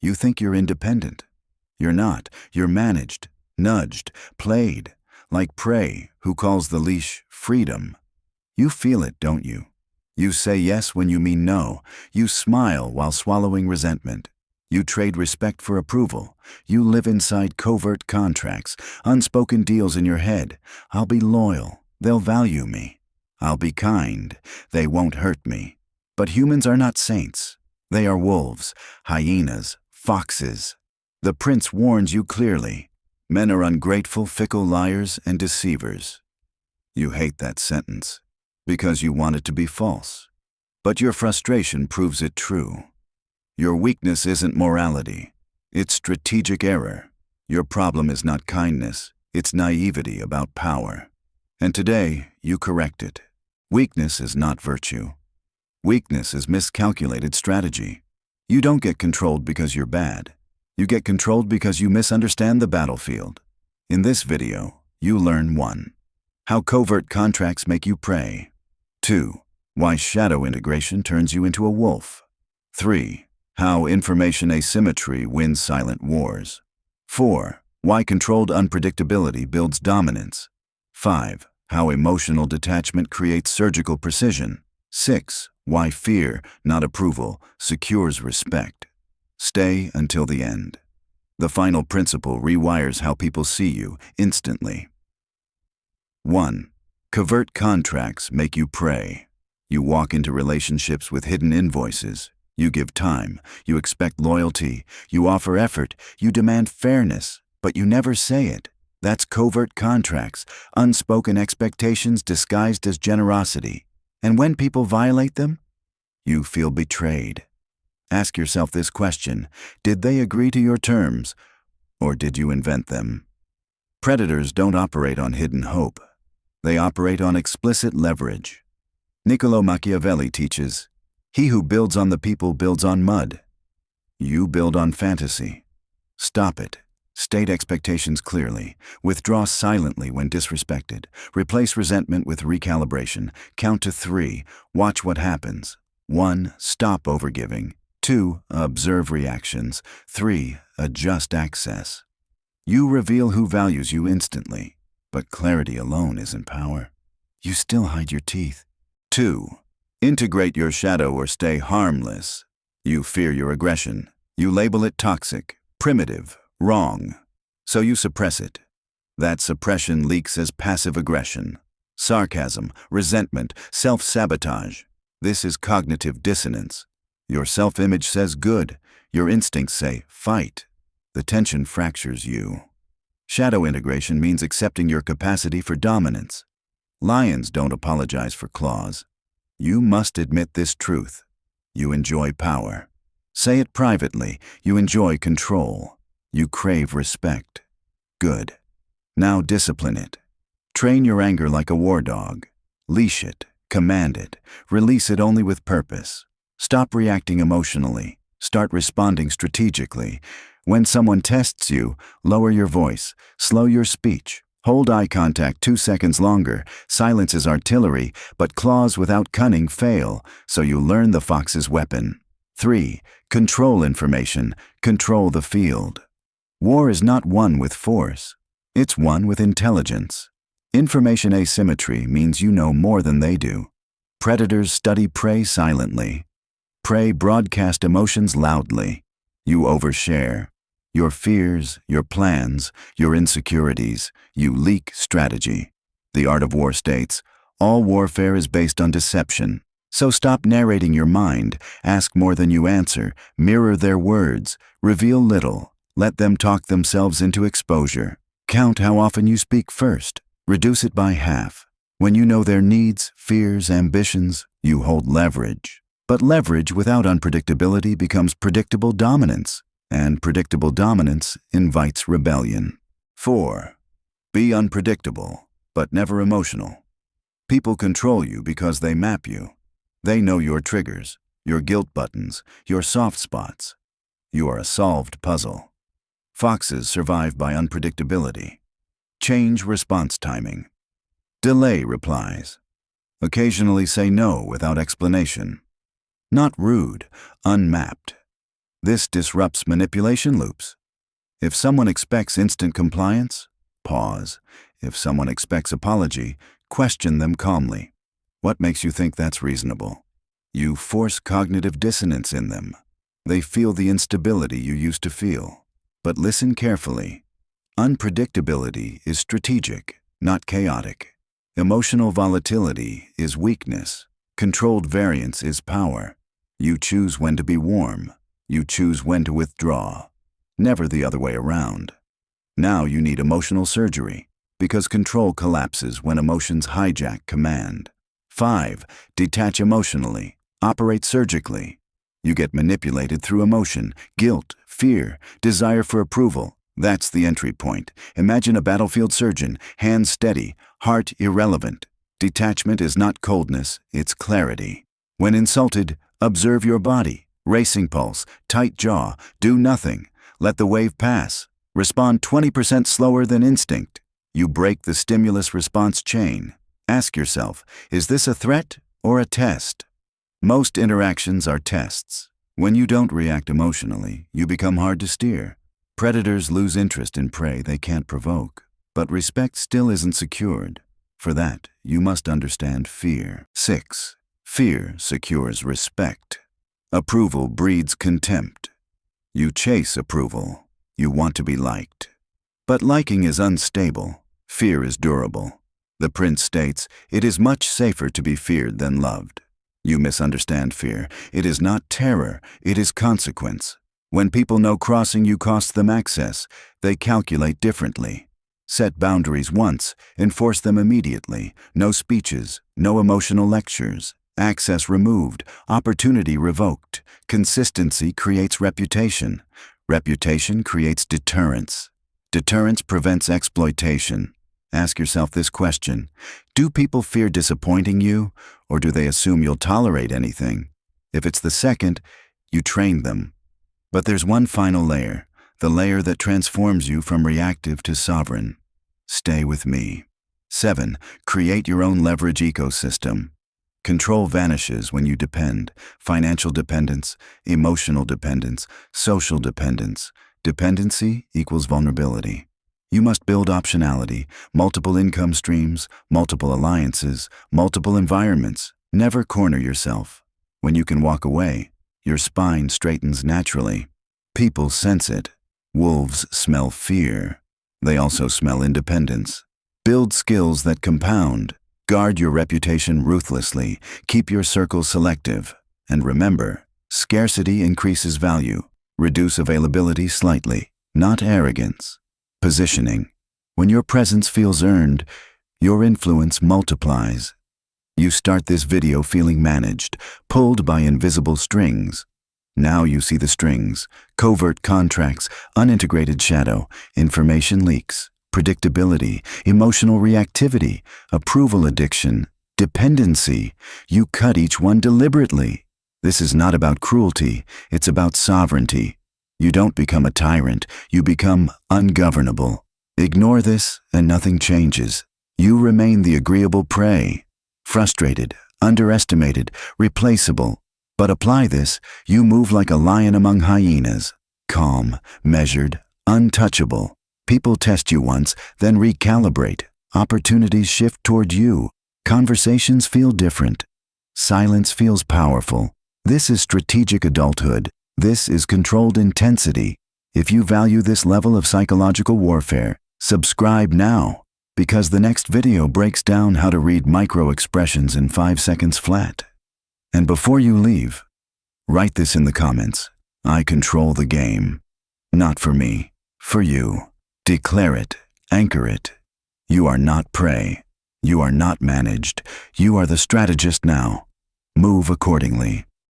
You think you're independent. You're not. You're managed, nudged, played, like prey who calls the leash freedom. You feel it, don't you? You say yes when you mean no. You smile while swallowing resentment. You trade respect for approval. You live inside covert contracts, unspoken deals in your head. I'll be loyal. They'll value me. I'll be kind. They won't hurt me. But humans are not saints. They are wolves, hyenas, foxes. The prince warns you clearly. Men are ungrateful, fickle liars, and deceivers. You hate that sentence because you want it to be false. But your frustration proves it true. Your weakness isn't morality. It's strategic error. Your problem is not kindness. It's naivety about power. And today, you correct it. Weakness is not virtue. Weakness is miscalculated strategy. You don't get controlled because you're bad. You get controlled because you misunderstand the battlefield. In this video, you learn 1. How covert contracts make you prey. 2. Why shadow integration turns you into a wolf. 3. How information asymmetry wins silent wars. 4. Why controlled unpredictability builds dominance. 5. How emotional detachment creates surgical precision. 6. Why fear, not approval, secures respect. Stay until the end. The final principle rewires how people see you instantly. 1. Covert contracts make you prey. You walk into relationships with hidden invoices. You give time. You expect loyalty. You offer effort. You demand fairness. But you never say it. That's covert contracts, unspoken expectations disguised as generosity. And when people violate them, you feel betrayed. Ask yourself this question: did they agree to your terms, or did you invent them? Predators don't operate on hidden hope. They operate on explicit leverage. Niccolò Machiavelli teaches, "He who builds on the people builds on mud." You build on fantasy. Stop it. State expectations clearly. Withdraw silently when disrespected. Replace resentment with recalibration. Count to 3. Watch what happens. 1. Stop overgiving. 2. Observe reactions. 3. Adjust access. You reveal who values you instantly, but clarity alone isn't power. You still hide your teeth. 2. Integrate your shadow or stay harmless. You fear your aggression. You label it toxic, primitive, wrong. So you suppress it. That suppression leaks as passive aggression, sarcasm, resentment, self-sabotage. This is cognitive dissonance. Your self-image says good. Your instincts say fight. The tension fractures you. Shadow integration means accepting your capacity for dominance. Lions don't apologize for claws. You must admit this truth. You enjoy power. Say it privately. You enjoy control. You crave respect. Good. Now discipline it. Train your anger like a war dog. Leash it. Command it. Release it only with purpose. Stop reacting emotionally. Start responding strategically. When someone tests you, lower your voice. Slow your speech. Hold eye contact 2 seconds longer. Silence is artillery, but claws without cunning fail, so you learn the fox's weapon. 3. Control information. Control the field. War is not won with force. It's won with intelligence. Information asymmetry means you know more than they do. Predators study prey silently. Prey broadcast emotions loudly. You overshare. Your fears, your plans, your insecurities. You leak strategy. The Art of War states, all warfare is based on deception. So stop narrating your mind. Ask more than you answer. Mirror their words. Reveal little. Let them talk themselves into exposure. Count how often you speak first. Reduce it by half. When you know their needs, fears, ambitions, you hold leverage. But leverage without unpredictability becomes predictable dominance, and predictable dominance invites rebellion. 4. Be unpredictable, but never emotional. People control you because they map you. They know your triggers, your guilt buttons, your soft spots. You are a solved puzzle. Foxes survive by unpredictability. Change response timing. Delay replies. Occasionally say no without explanation. Not rude, unmapped. This disrupts manipulation loops. If someone expects instant compliance, pause. If someone expects apology, question them calmly. What makes you think that's reasonable? You force cognitive dissonance in them. They feel the instability you used to feel. But listen carefully. Unpredictability is strategic, not chaotic. Emotional volatility is weakness. Controlled variance is power. You choose when to be warm. You choose when to withdraw. Never the other way around. Now you need emotional surgery, because control collapses when emotions hijack command. 5. Detach emotionally. Operate surgically. You get manipulated through emotion, guilt, fear, desire for approval. That's the entry point. Imagine a battlefield surgeon, hands steady, heart irrelevant. Detachment is not coldness, it's clarity. When insulted, observe your body. Racing pulse, tight jaw, do nothing. Let the wave pass. Respond 20% slower than instinct. You break the stimulus-response chain. Ask yourself, is this a threat or a test? Most interactions are tests. When you don't react emotionally, you become hard to steer. Predators lose interest in prey they can't provoke, but respect still isn't secured. For that, you must understand fear. 6. Fear secures respect. Approval breeds contempt. You chase approval. You want to be liked. But liking is unstable. Fear is durable. The prince states, "It is much safer to be feared than loved." You misunderstand fear. It is not terror, it is consequence. When people know crossing you costs them access, they calculate differently. Set boundaries once, enforce them immediately. No speeches, no emotional lectures. Access removed, opportunity revoked. Consistency creates reputation. Reputation creates deterrence. Deterrence prevents exploitation. Ask yourself this question: do people fear disappointing you, or do they assume you'll tolerate anything? If it's the second, you train them. But there's one final layer, the layer that transforms you from reactive to sovereign. Stay with me. 7. Create your own leverage ecosystem. Control vanishes when you depend. Financial dependence, emotional dependence, social dependence. Dependency equals vulnerability. You must build optionality, multiple income streams, multiple alliances, multiple environments. Never corner yourself. When you can walk away, your spine straightens naturally. People sense it. Wolves smell fear. They also smell independence. Build skills that compound. Guard your reputation ruthlessly. Keep your circles selective. And remember, scarcity increases value. Reduce availability slightly, not arrogance. Positioning. When your presence feels earned, your influence multiplies. You start this video feeling managed, pulled by invisible strings. Now you see the strings: covert contracts, unintegrated shadow, information leaks, predictability, emotional reactivity, approval addiction, dependency. You cut each one deliberately. This is not about cruelty, it's about sovereignty. You don't become a tyrant, you become ungovernable. Ignore this and nothing changes. You remain the agreeable prey. Frustrated, underestimated, replaceable. But apply this, you move like a lion among hyenas. Calm, measured, untouchable. People test you once, then recalibrate. Opportunities shift toward you. Conversations feel different. Silence feels powerful. This is strategic adulthood. This is controlled intensity. If you value this level of psychological warfare, subscribe now, because the next video breaks down how to read micro-expressions in 5 seconds flat. And before you leave, write this in the comments: I control the game. Not for me, for you. Declare it, anchor it. You are not prey. You are not managed. You are the strategist now. Move accordingly.